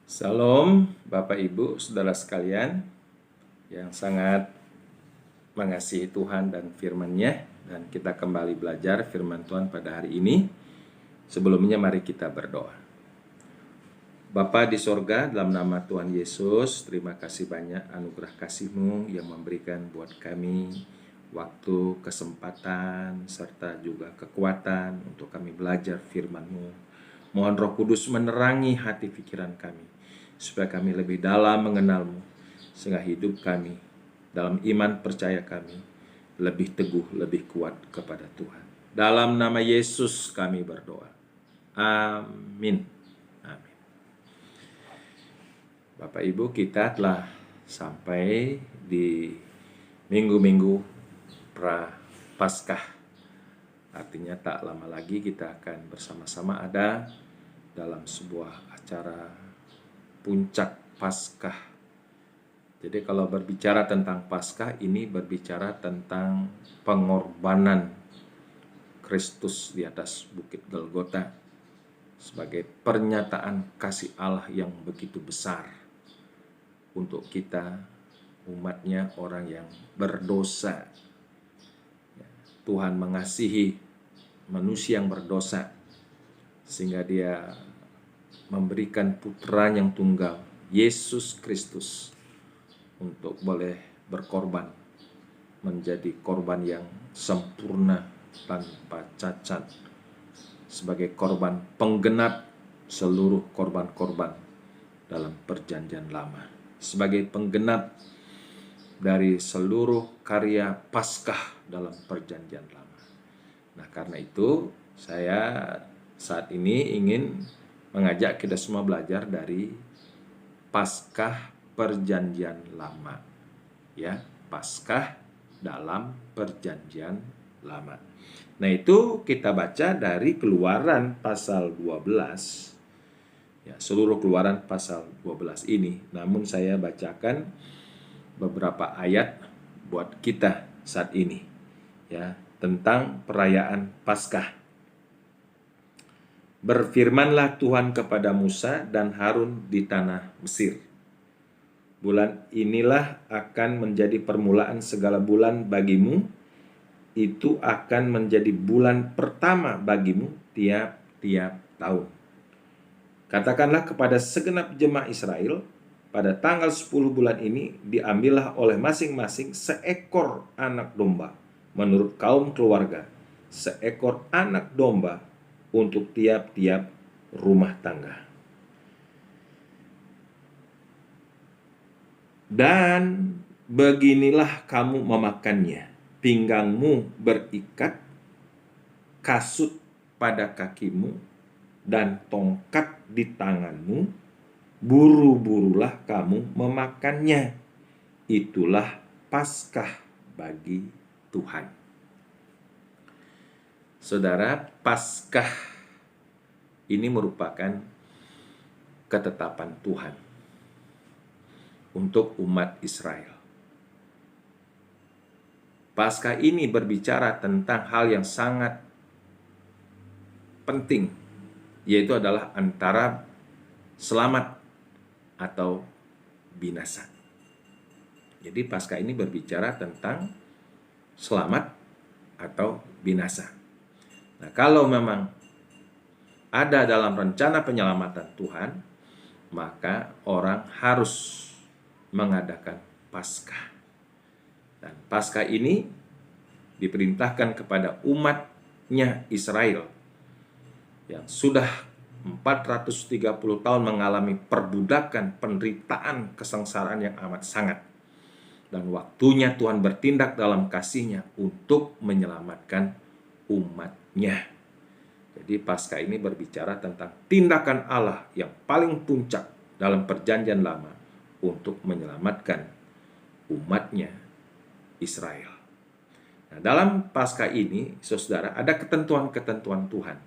Salam Bapak Ibu, saudara sekalian yang sangat mengasihi Tuhan dan firman-Nya, dan kita kembali belajar firman Tuhan pada hari ini. Sebelumnya mari kita berdoa. Bapa di sorga, dalam nama Tuhan Yesus, terima kasih banyak anugerah kasih-Mu yang memberikan buat kami waktu, kesempatan, serta juga kekuatan untuk kami belajar firman-Mu. Mohon Roh Kudus menerangi hati pikiran kami, supaya kami lebih dalam mengenal-Mu, sehingga hidup kami, dalam iman percaya kami, lebih teguh, lebih kuat kepada Tuhan. Dalam nama Yesus kami berdoa. Amin. Amin. Bapak Ibu, kita telah sampai di minggu-minggu pra-Paskah. Artinya tak lama lagi kita akan bersama-sama ada dalam sebuah acara puncak Paskah. Jadi kalau berbicara tentang Paskah, ini berbicara tentang pengorbanan Kristus di atas Bukit Golgota sebagai pernyataan kasih Allah yang begitu besar untuk kita, umatnya, orang yang berdosa. Tuhan mengasihi manusia yang berdosa sehingga Dia memberikan putranya yang tunggal, Yesus Kristus, untuk boleh berkorban, menjadi korban yang sempurna tanpa cacat, sebagai korban penggenap seluruh korban-korban dalam perjanjian lama, sebagai penggenap dari seluruh karya Paskah dalam perjanjian lama. Nah, karena itu saya saat ini ingin mengajak kita semua belajar dari Paskah perjanjian lama. Ya, Paskah dalam perjanjian lama. Nah, itu kita baca dari Keluaran pasal 12. Ya, seluruh Keluaran pasal 12 ini. Namun saya bacakan beberapa ayat buat kita saat ini, ya, tentang perayaan Paskah. Berfirmanlah Tuhan kepada Musa dan Harun di tanah Mesir. Bulan inilah akan menjadi permulaan segala bulan bagimu. Itu akan menjadi bulan pertama bagimu tiap-tiap tahun. Katakanlah kepada segenap jemaah Israel, pada tanggal 10 bulan ini diambillah oleh masing-masing seekor anak domba menurut kaum keluarga, seekor anak domba untuk tiap-tiap rumah tangga. Dan beginilah kamu memakannya: pinggangmu berikat, kasut pada kakimu, dan tongkat di tanganmu. Buru-burulah kamu memakannya. Itulah Paskah bagi Tuhan. Saudara, Paskah ini merupakan ketetapan Tuhan untuk umat Israel. Paskah ini berbicara tentang hal yang sangat penting, yaitu adalah antara selamat atau binasa. Jadi Paskah ini berbicara tentang selamat atau binasa. Nah, kalau memang ada dalam rencana penyelamatan Tuhan, maka orang harus mengadakan Paskah. Dan Paskah ini diperintahkan kepada umatnya Israel yang sudah 430 tahun mengalami perbudakan, penderitaan, kesengsaraan yang amat sangat. Dan waktunya Tuhan bertindak dalam kasih-Nya untuk menyelamatkan umatnya. Jadi Paskah ini berbicara tentang tindakan Allah yang paling puncak dalam perjanjian lama untuk menyelamatkan umatnya Israel. Nah, dalam Paskah ini, saudara, ada ketentuan-ketentuan Tuhan.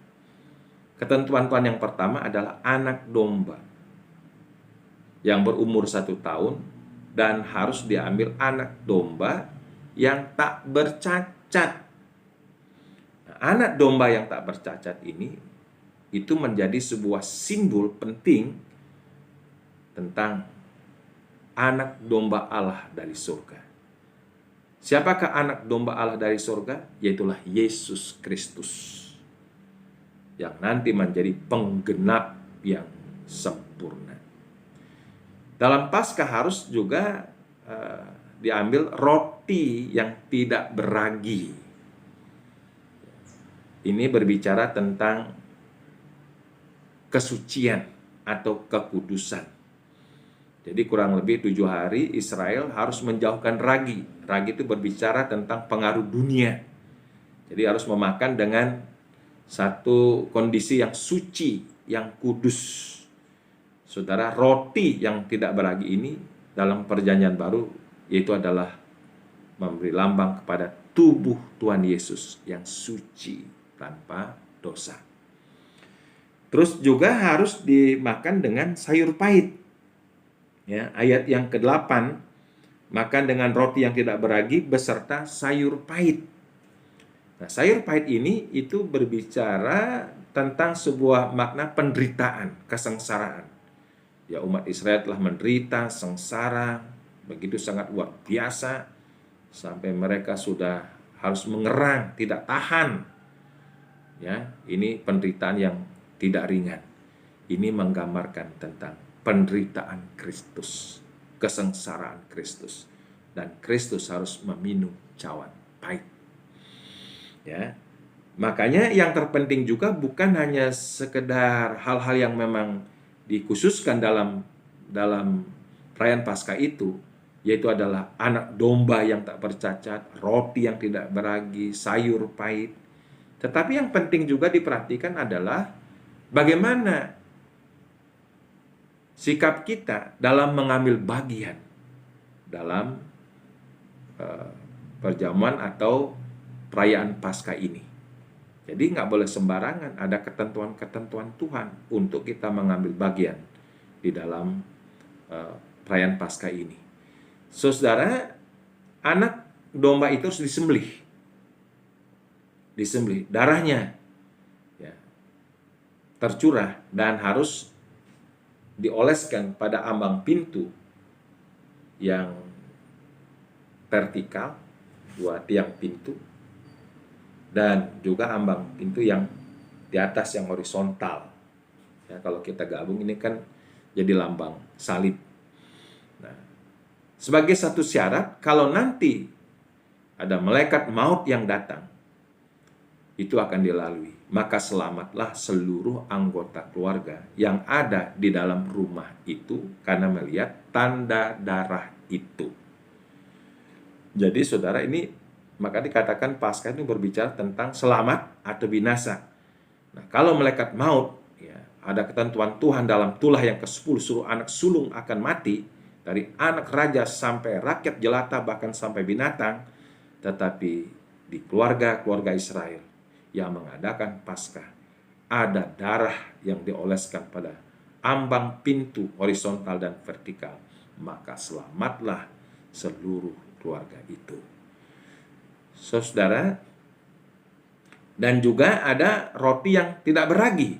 Ketentuan Tuhan yang pertama adalah anak domba yang berumur 1 tahun, dan harus diambil anak domba yang tak bercacat. Nah, anak domba yang tak bercacat ini itu menjadi sebuah simbol penting tentang anak domba Allah dari surga. Siapakah anak domba Allah dari surga? Yaitulah Yesus Kristus, yang nanti menjadi penggenap yang sempurna. Dalam Paskah harus juga diambil roti yang tidak beragi. Ini berbicara tentang kesucian atau kekudusan. Jadi kurang lebih 7 hari Israel harus menjauhkan ragi. Ragi itu berbicara tentang pengaruh dunia. Jadi harus memakan dengan satu kondisi yang suci, yang kudus. Saudara, roti yang tidak beragi ini dalam perjanjian baru, yaitu adalah memberi lambang kepada tubuh Tuhan Yesus yang suci tanpa dosa. Terus juga harus dimakan dengan sayur pahit. Ya, ayat yang ke-8, makan dengan roti yang tidak beragi beserta sayur pahit. Nah, sayur pahit ini itu berbicara tentang sebuah makna penderitaan, kesengsaraan. Ya, umat Israel telah menderita, sengsara, begitu sangat luar biasa, sampai mereka sudah harus mengerang, tidak tahan. Ya, ini penderitaan yang tidak ringan. Ini menggambarkan tentang penderitaan Kristus, kesengsaraan Kristus, dan Kristus harus meminum cawan pahit. Ya, makanya yang terpenting juga bukan hanya sekedar hal-hal yang memang dikhususkan dalam perayaan Paskah itu, yaitu adalah anak domba yang tak bercacat, roti yang tidak beragi, sayur pahit. Tetapi yang penting juga diperhatikan adalah bagaimana sikap kita dalam mengambil bagian dalam perjamuan atau perayaan Paskah ini. Jadi nggak boleh sembarangan, ada ketentuan-ketentuan Tuhan untuk kita mengambil bagian di dalam perayaan Paskah ini. Saudara, anak domba itu harus disembelih, darahnya ya, tercurah dan harus dioleskan pada ambang pintu yang vertikal, 2 tiang pintu, dan juga ambang pintu yang di atas yang horizontal. Ya, kalau kita gabung ini kan jadi lambang salib. Nah, sebagai satu syarat, kalau nanti ada malaikat maut yang datang, itu akan dilalui. Maka selamatlah seluruh anggota keluarga yang ada di dalam rumah itu karena melihat tanda darah itu. Jadi saudara, ini maka dikatakan Paskah itu berbicara tentang selamat atau binasa. Nah, kalau malaikat maut, ya, ada ketentuan Tuhan dalam tulah yang ke-10, suruh anak sulung akan mati, dari anak raja sampai rakyat jelata bahkan sampai binatang. Tetapi di keluarga Israel yang mengadakan Paskah, ada darah yang dioleskan pada ambang pintu horizontal dan vertikal, maka selamatlah seluruh keluarga itu. Saudara, dan juga ada roti yang tidak beragi.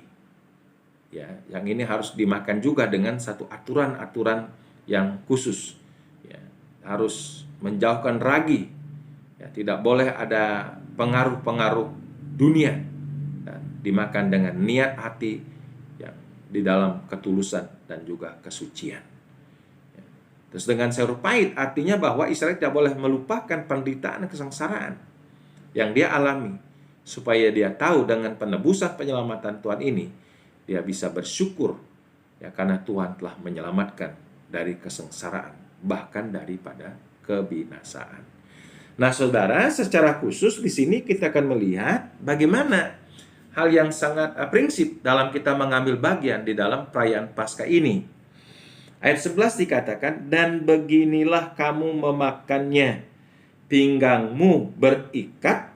Ya, yang ini harus dimakan juga dengan satu aturan-aturan yang khusus. Ya, harus menjauhkan ragi. Ya, tidak boleh ada pengaruh-pengaruh dunia, dan dimakan dengan niat hati yang di dalam ketulusan dan juga kesucian. Ya. Terus dengan sayur pahit artinya bahwa Israel tidak boleh melupakan penderitaan dan kesengsaraan yang dia alami, supaya dia tahu dengan penebusan penyelamatan Tuhan ini dia bisa bersyukur ya, karena Tuhan telah menyelamatkan dari kesengsaraan, bahkan daripada kebinasaan. Nah, saudara, secara khusus di sini kita akan melihat bagaimana hal yang sangat prinsip dalam kita mengambil bagian di dalam perayaan Paskah ini. Ayat 11 dikatakan, dan beginilah kamu memakannya, pinggangmu berikat,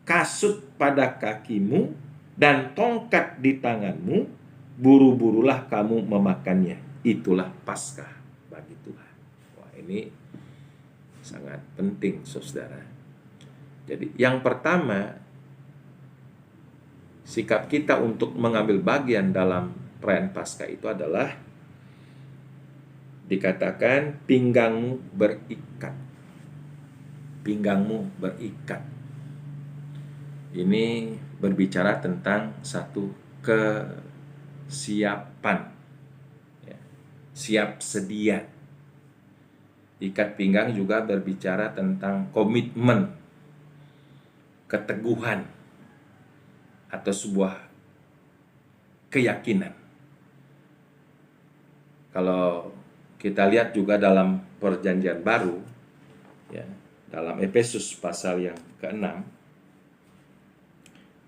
kasut pada kakimu, dan tongkat di tanganmu, buru-burulah kamu memakannya. Itulah Paskah bagi Tuhan. Wah, ini sangat penting, saudara. Jadi yang pertama, sikap kita untuk mengambil bagian dalam perayaan Paskah itu adalah dikatakan pinggangmu berikat. Pinggangmu berikat. Ini berbicara tentang satu kesiapan, ya, siap sedia. Ikat pinggang juga berbicara tentang komitmen, keteguhan, atau sebuah keyakinan. Kalau kita lihat juga dalam Perjanjian Baru, ya, dalam Efesus pasal yang ke-6,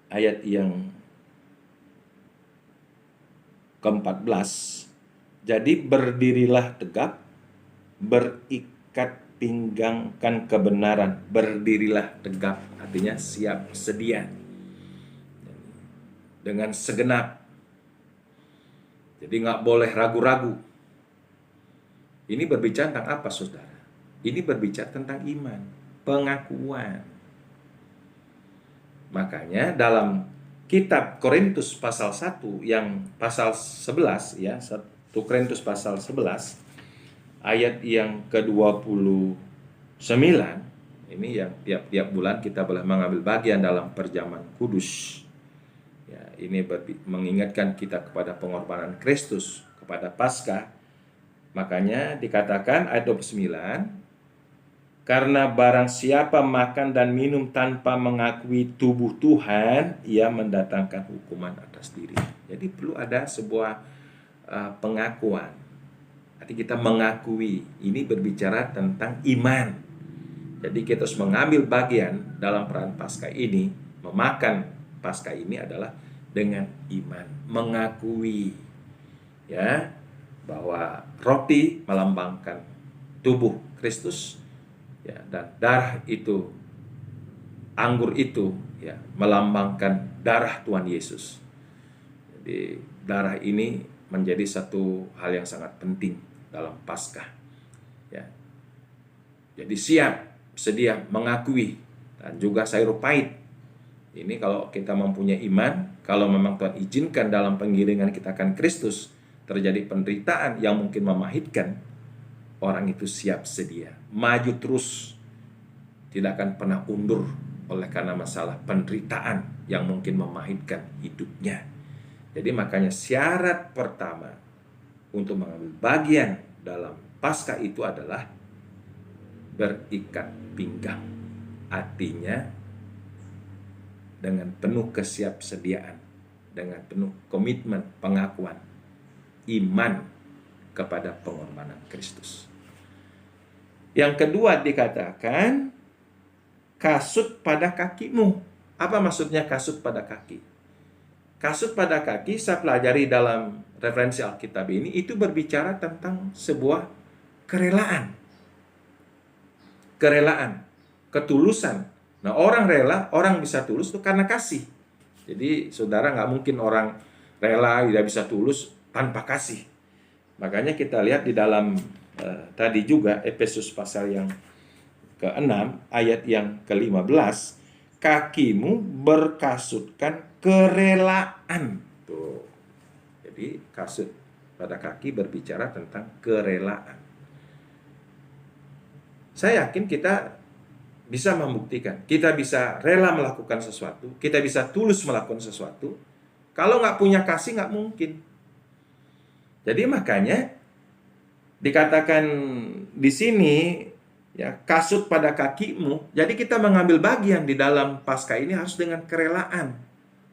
ayat yang ke-14, jadi berdirilah tegap, berikat pinggangkan kebenaran, berdirilah tegap, artinya siap sedia dengan segenap. Jadi nggak boleh ragu-ragu. Ini berbicara tentang apa, saudara? Ini berbicara tentang iman, pengakuan. Makanya dalam kitab Korintus pasal 1 yang pasal 11, ya, 1 Korintus pasal 11 ayat yang ke-29, ini yang tiap-tiap bulan kita boleh mengambil bagian dalam perjamuan kudus. Ya, ini mengingatkan kita kepada pengorbanan Kristus, kepada Paskah. Makanya dikatakan ayat 29, karena barang siapa makan dan minum tanpa mengakui tubuh Tuhan, ia mendatangkan hukuman atas diri. Jadi perlu ada sebuah pengakuan. Arti kita mengakui, ini berbicara tentang iman. Jadi kita harus mengambil bagian dalam perayaan Paskah ini, memakan Paskah ini adalah dengan iman, mengakui, ya, bahwa roti melambangkan tubuh Kristus, ya, dan darah itu, anggur itu, ya, melambangkan darah Tuhan Yesus. Jadi darah ini menjadi satu hal yang sangat penting dalam Paskah, ya. Jadi siap sedia mengakui, dan juga sayur pahit. Ini kalau kita mempunyai iman, kalau memang Tuhan izinkan dalam pengiringan kita akan Kristus terjadi penderitaan yang mungkin memahitkan, orang itu siap sedia, maju terus, tidak akan pernah undur oleh karena masalah penderitaan yang mungkin memahitkan hidupnya. Jadi makanya syarat pertama untuk mengambil bagian dalam Paskah itu adalah berikat pinggang. Artinya dengan penuh kesiapsediaan, dengan penuh komitmen, pengakuan, iman kepada pengorbanan Kristus. Yang kedua dikatakan kasut pada kakimu. Apa maksudnya kasut pada kaki? Kasut pada kaki saya pelajari dalam referensi Alkitab ini, itu berbicara tentang sebuah kerelaan. Kerelaan, ketulusan. Nah, orang rela, orang bisa tulus itu karena kasih. Jadi saudara nggak mungkin orang rela tidak bisa tulus tanpa kasih. Makanya kita lihat di dalam tadi juga Efesus pasal yang ke-6 ayat yang ke-15, kakimu berkasutkan kerelaan. Tuh. Jadi kasut pada kaki berbicara tentang kerelaan. Saya yakin kita bisa membuktikan, kita bisa rela melakukan sesuatu, kita bisa tulus melakukan sesuatu. Kalau nggak punya kasih nggak mungkin. Jadi makanya dikatakan di sini, ya, kasut pada kakimu. Jadi kita mengambil bagian di dalam Paskah ini harus dengan kerelaan,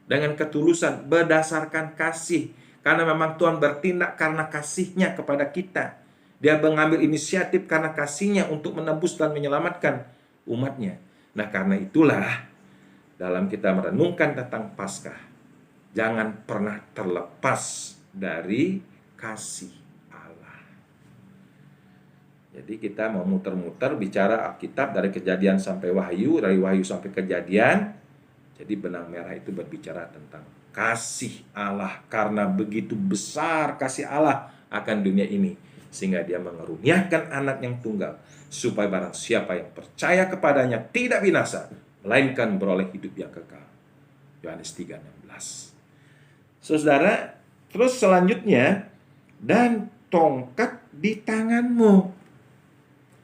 dengan ketulusan, berdasarkan kasih. Karena memang Tuhan bertindak karena kasih-Nya kepada kita. Dia mengambil inisiatif karena kasih-Nya untuk menebus dan menyelamatkan umat-Nya. Nah, karena itulah dalam kita merenungkan tentang Paskah, jangan pernah terlepas dari kasih Allah. Jadi kita mau muter-muter bicara Alkitab dari Kejadian sampai Wahyu, dari Wahyu sampai Kejadian. Jadi benang merah itu berbicara tentang kasih Allah, karena begitu besar kasih Allah akan dunia ini, sehingga Dia mengaruniakan anak yang tunggal, supaya barang siapa yang percaya kepadanya tidak binasa, melainkan beroleh hidup yang kekal. Yohanes 3:16. Saudara, terus selanjutnya, dan tongkat di tanganmu.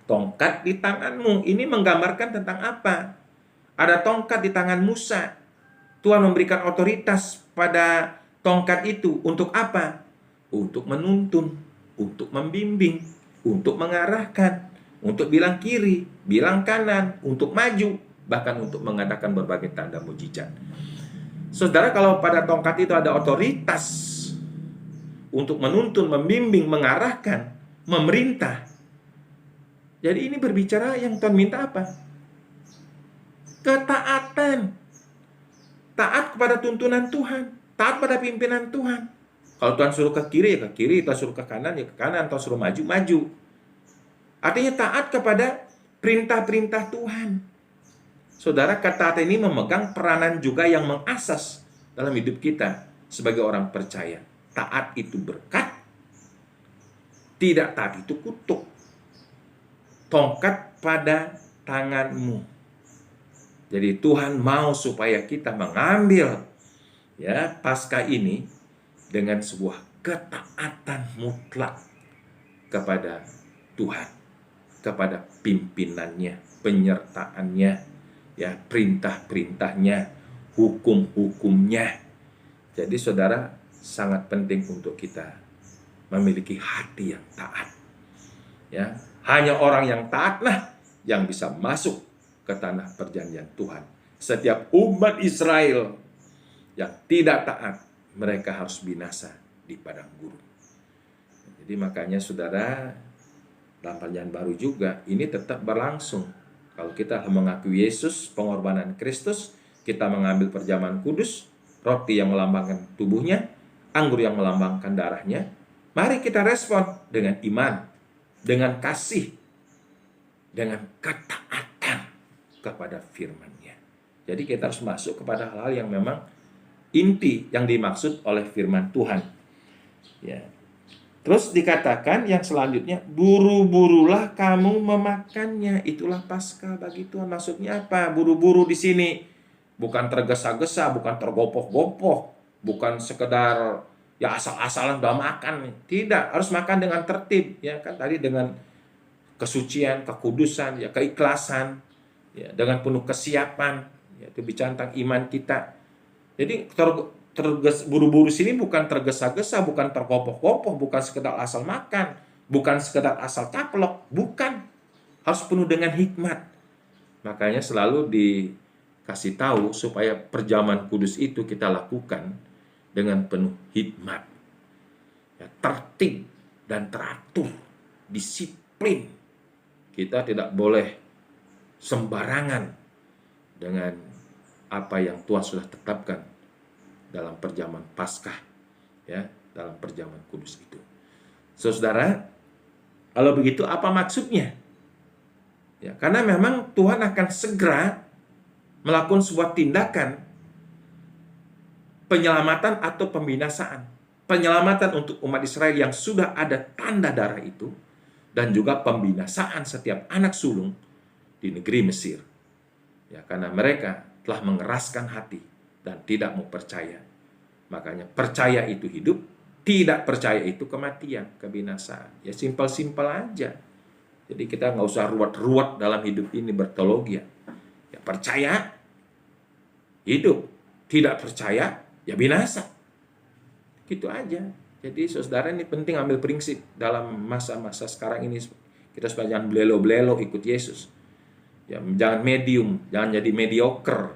Tongkat di tanganmu. Ini menggambarkan tentang apa? Ada tongkat di tangan Musa. Tuhan memberikan otoritas pada tongkat itu. Untuk apa? Untuk menuntun, untuk membimbing, untuk mengarahkan, untuk bilang kiri, bilang kanan, untuk maju, bahkan untuk mengadakan berbagai tanda mujizat. Saudara, kalau pada tongkat itu ada otoritas untuk menuntun, membimbing, mengarahkan, memerintah. Jadi ini berbicara yang Tuhan minta apa? Ketaatan. Taat kepada tuntunan Tuhan. Taat pada pimpinan Tuhan. Kalau Tuhan suruh ke kiri, ya ke kiri. Tuhan suruh ke kanan, ya ke kanan. Tuhan suruh maju, maju. Artinya taat kepada perintah-perintah Tuhan. Saudara, ketaatan ini memegang peranan juga yang mengasas dalam hidup kita sebagai orang percaya. Taat itu berkat. Tidak taat itu kutuk. Tongkat pada tanganmu. Jadi Tuhan mau supaya kita mengambil Paskah ini dengan sebuah ketaatan mutlak kepada Tuhan, kepada pimpinannya, penyertaannya, perintah-perintahnya, hukum-hukumnya. Jadi saudara, sangat penting untuk kita memiliki hati yang taat. Hanya orang yang taatlah yang bisa masuk ke tanah perjanjian Tuhan. Setiap umat Israel yang tidak taat, mereka harus binasa di padang gurun. Jadi makanya saudara, dalam perjanjian baru juga ini tetap berlangsung. Kalau kita mengakui Yesus, pengorbanan Kristus, kita mengambil perjamuan kudus, roti yang melambangkan tubuhnya, anggur yang melambangkan darahnya, mari kita respon dengan iman, dengan kasih, dengan ketaatan kepada firman-Nya. Jadi kita harus masuk kepada hal-hal yang memang inti yang dimaksud oleh firman Tuhan. Terus dikatakan yang selanjutnya, buru-burulah kamu memakannya. Itulah Paskah bagi Tuhan. Maksudnya apa? Buru-buru di sini bukan tergesa-gesa, bukan tergopoh-gopoh, bukan sekedar asal-asalan udah makan. Tidak, harus makan dengan tertib, tadi dengan kesucian, kekudusan, keikhlasan, dengan penuh kesiapan. Itu bicara tentang iman kita. Jadi buru-buru sini bukan tergesa-gesa, bukan tergopoh-gopoh, bukan sekedar asal makan, bukan sekedar asal caplok, bukan. Harus penuh dengan hikmat. Makanya selalu dikasih tahu supaya perjamuan kudus itu kita lakukan dengan penuh hikmat, tertib dan teratur, disiplin. Kita tidak boleh sembarangan dengan apa yang Tuhan sudah tetapkan dalam perjamuan Paskah, dalam perjamuan kudus itu. Saudara, kalau begitu apa maksudnya? Karena memang Tuhan akan segera melakukan sebuah tindakan penyelamatan atau pembinasaan. Penyelamatan untuk umat Israel yang sudah ada tanda darah itu, dan juga pembinasaan setiap anak sulung di negeri Mesir. Karena mereka telah mengeraskan hati dan tidak mau percaya. Makanya percaya itu hidup, tidak percaya itu kematian, kebinasaan. Simpel-simpel aja. Jadi kita nggak usah ruwet-ruwet dalam hidup ini berteologi. Percaya, hidup. Tidak percaya, binasa. Gitu aja. Jadi saudara, ini penting ambil prinsip dalam masa-masa sekarang ini. Kita supaya jangan belelo-belelo ikut Yesus. Jangan medium, jangan jadi mediocre.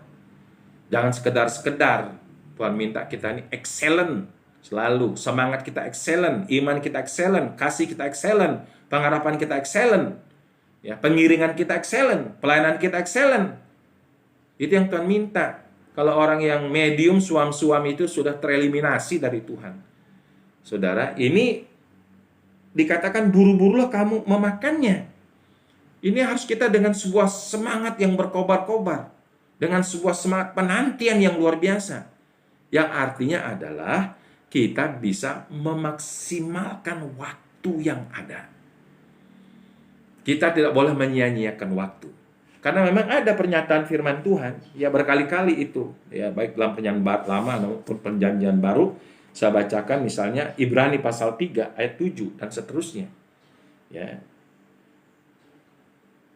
Jangan sekedar-sekedar. Tuhan minta kita ini excellent selalu. Semangat kita excellent, iman kita excellent, kasih kita excellent, pengharapan kita excellent, pengiringan kita excellent, pelayanan kita excellent. Itu yang Tuhan minta. Kalau orang yang medium, suam-suam itu sudah tereliminasi dari Tuhan. Saudara, ini dikatakan buru-burulah kamu memakannya. Ini harus kita dengan sebuah semangat yang berkobar-kobar. Dengan sebuah semangat penantian yang luar biasa. Yang artinya adalah kita bisa memaksimalkan waktu yang ada. Kita tidak boleh menyia-nyiakan waktu. Karena memang ada pernyataan firman Tuhan, berkali-kali itu, baik dalam perjanjian lama maupun perjanjian baru, Saya bacakan misalnya Ibrani pasal 3 ayat 7 dan seterusnya. Ya.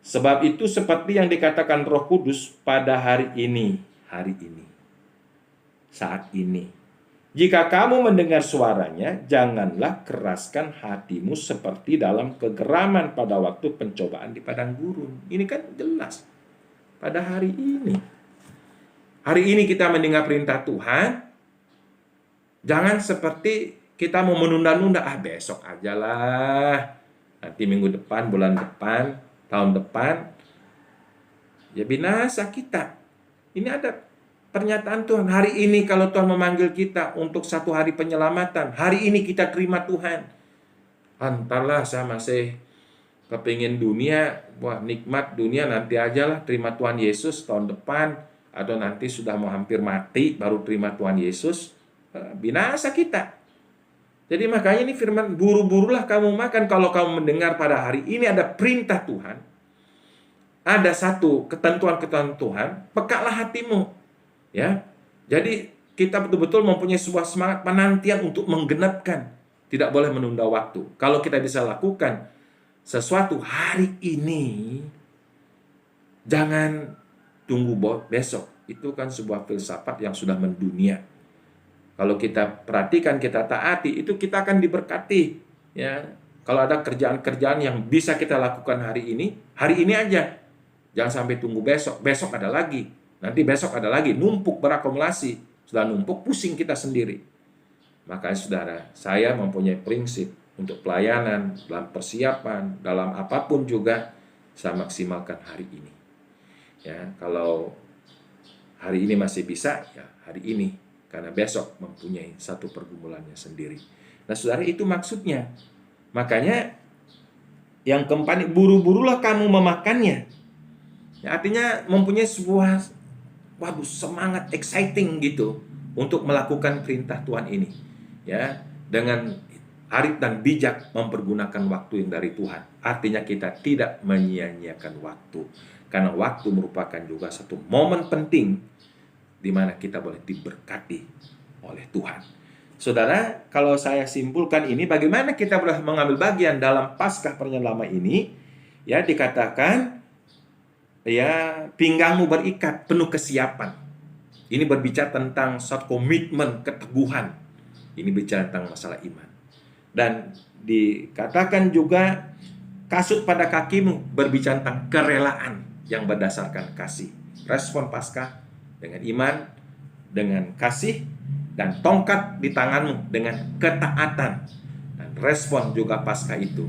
Sebab itu seperti yang dikatakan Roh Kudus pada hari ini, saat ini. Jika kamu mendengar suaranya, janganlah keraskan hatimu seperti dalam kegeraman pada waktu pencobaan di padang gurun. Ini kan jelas pada hari ini. Hari ini kita mendengar perintah Tuhan, jangan seperti kita mau menunda-nunda, besok aja lah, nanti minggu depan, bulan depan, tahun depan, ya binasa kita. Ini ada pernyataan Tuhan, hari ini kalau Tuhan memanggil kita untuk satu hari penyelamatan, hari ini kita terima Tuhan. Antarlah saya masih kepingin dunia, wah nikmat dunia nanti aja lah, terima Tuhan Yesus tahun depan, atau nanti sudah mau hampir mati baru terima Tuhan Yesus, binasa kita. Jadi makanya ini firman, buru-burulah kamu makan. Kalau kamu mendengar pada hari ini ada perintah Tuhan, ada satu ketentuan-ketentuan Tuhan, pekalah hatimu. Ya, jadi kita betul-betul mempunyai sebuah semangat penantian untuk menggenapkan, tidak boleh menunda waktu. Kalau kita bisa lakukan sesuatu hari ini, jangan tunggu besok. Itu kan sebuah filsafat yang sudah mendunia. Kalau kita perhatikan, kita taati, itu kita akan diberkati. Ya, kalau ada kerjaan-kerjaan yang bisa kita lakukan hari ini aja. Jangan sampai tunggu besok. Besok ada lagi. Nanti besok ada lagi. Numpuk, berakumulasi. Sudah numpuk, pusing kita sendiri. Makanya saudara, saya mempunyai prinsip untuk pelayanan, dalam persiapan, dalam apapun juga, saya maksimalkan hari ini. Ya, kalau hari ini masih bisa, ya hari ini. Karena besok mempunyai satu pergumulannya sendiri. Nah saudara, itu maksudnya. Makanya yang keempat, buru-burulah kamu memakannya. Ya, artinya mempunyai sebuah semangat exciting gitu untuk melakukan perintah Tuhan ini. Ya, dengan arif dan bijak mempergunakan waktu yang dari Tuhan. Artinya kita tidak menyia-nyiakan waktu. Karena waktu merupakan juga satu momen penting di mana kita boleh diberkati oleh Tuhan. Saudara, kalau saya simpulkan ini, bagaimana kita boleh mengambil bagian dalam Paskah penyelamat ini? Ya, dikatakan, ya, pinggangmu berikat, penuh kesiapan. Ini berbicara tentang suatu komitmen, keteguhan. Ini bicara tentang masalah iman. Dan dikatakan juga, kasut pada kakimu, berbicara tentang kerelaan yang berdasarkan kasih. Respon Paskah dengan iman, dengan kasih, dan tongkat di tanganmu dengan ketaatan. Dan respon juga Paskah itu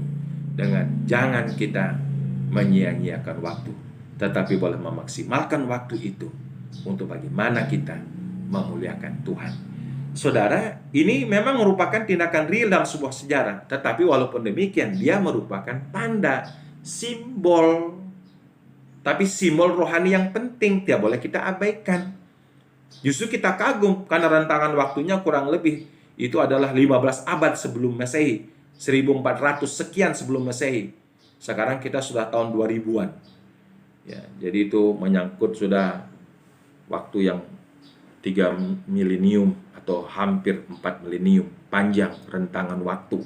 dengan jangan kita menyia-nyiakan waktu, tetapi boleh memaksimalkan waktu itu untuk bagaimana kita memuliakan Tuhan. Saudara, ini memang merupakan tindakan real dalam sebuah sejarah, tetapi walaupun demikian, dia merupakan tanda, simbol. Tapi simbol rohani yang penting, tidak boleh kita abaikan. Justru kita kagum karena rentangan waktunya kurang lebih itu adalah 15 abad sebelum Masehi, 1400 sekian sebelum Masehi. Sekarang kita sudah tahun 2000-an. Ya, jadi itu menyangkut sudah waktu yang 3 milenium atau hampir 4 milenium, panjang rentangan waktu.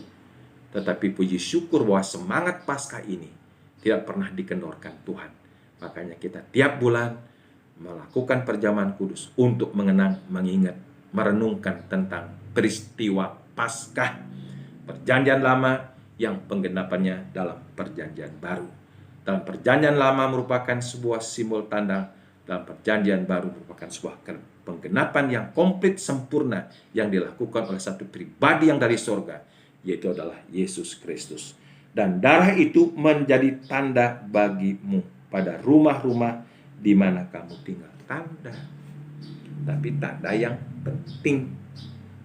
Tetapi puji syukur bahwa semangat Paskah ini tidak pernah dikendorkan Tuhan. Makanya kita tiap bulan melakukan perjamuan kudus untuk mengenang, mengingat, merenungkan tentang peristiwa Paskah, perjanjian lama yang penggenapannya dalam perjanjian baru. Dalam perjanjian lama merupakan sebuah simbol tanda, dalam perjanjian baru merupakan sebuah penggenapan yang komplit sempurna yang dilakukan oleh satu pribadi yang dari sorga, yaitu adalah Yesus Kristus. Dan darah itu menjadi tanda bagimu pada rumah-rumah di mana kamu tinggal. Tanda. Tapi tanda yang penting.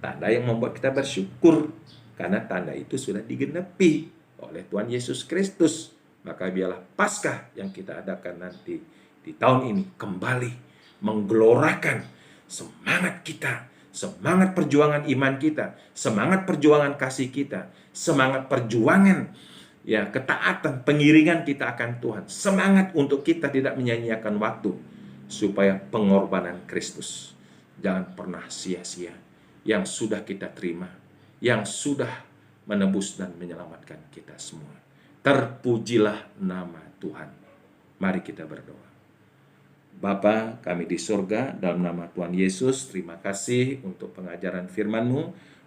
Tanda yang membuat kita bersyukur. Karena tanda itu sudah digenapi oleh Tuhan Yesus Kristus. Maka biarlah Paskah yang kita adakan nanti di tahun ini kembali menggelorakan semangat kita, semangat perjuangan iman kita, semangat perjuangan kasih kita, semangat perjuangan ya ketaatan, pengiringan kita akan Tuhan. Semangat untuk kita tidak menyia-nyiakan waktu supaya pengorbanan Kristus jangan pernah sia-sia. yang sudah kita terima, yang sudah menebus dan menyelamatkan kita semua. Terpujilah nama Tuhan. Mari kita berdoa. Bapa kami di surga, dalam nama Tuhan Yesus, terima kasih untuk pengajaran firman-Mu.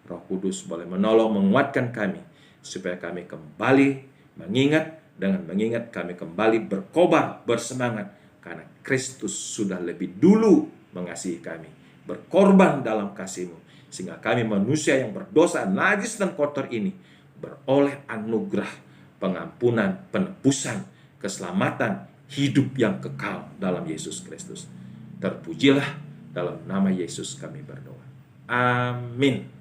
Roh Kudus boleh menolong, menguatkan kami, supaya kami kembali mengingat kami kembali berkobar, bersemangat, karena Kristus sudah lebih dulu mengasihi kami, berkorban dalam kasih-Mu, sehingga kami manusia yang berdosa, najis dan kotor ini, beroleh anugerah, pengampunan, penebusan, keselamatan, hidup yang kekal dalam Yesus Kristus. Terpujilah, dalam nama Yesus kami berdoa. Amin.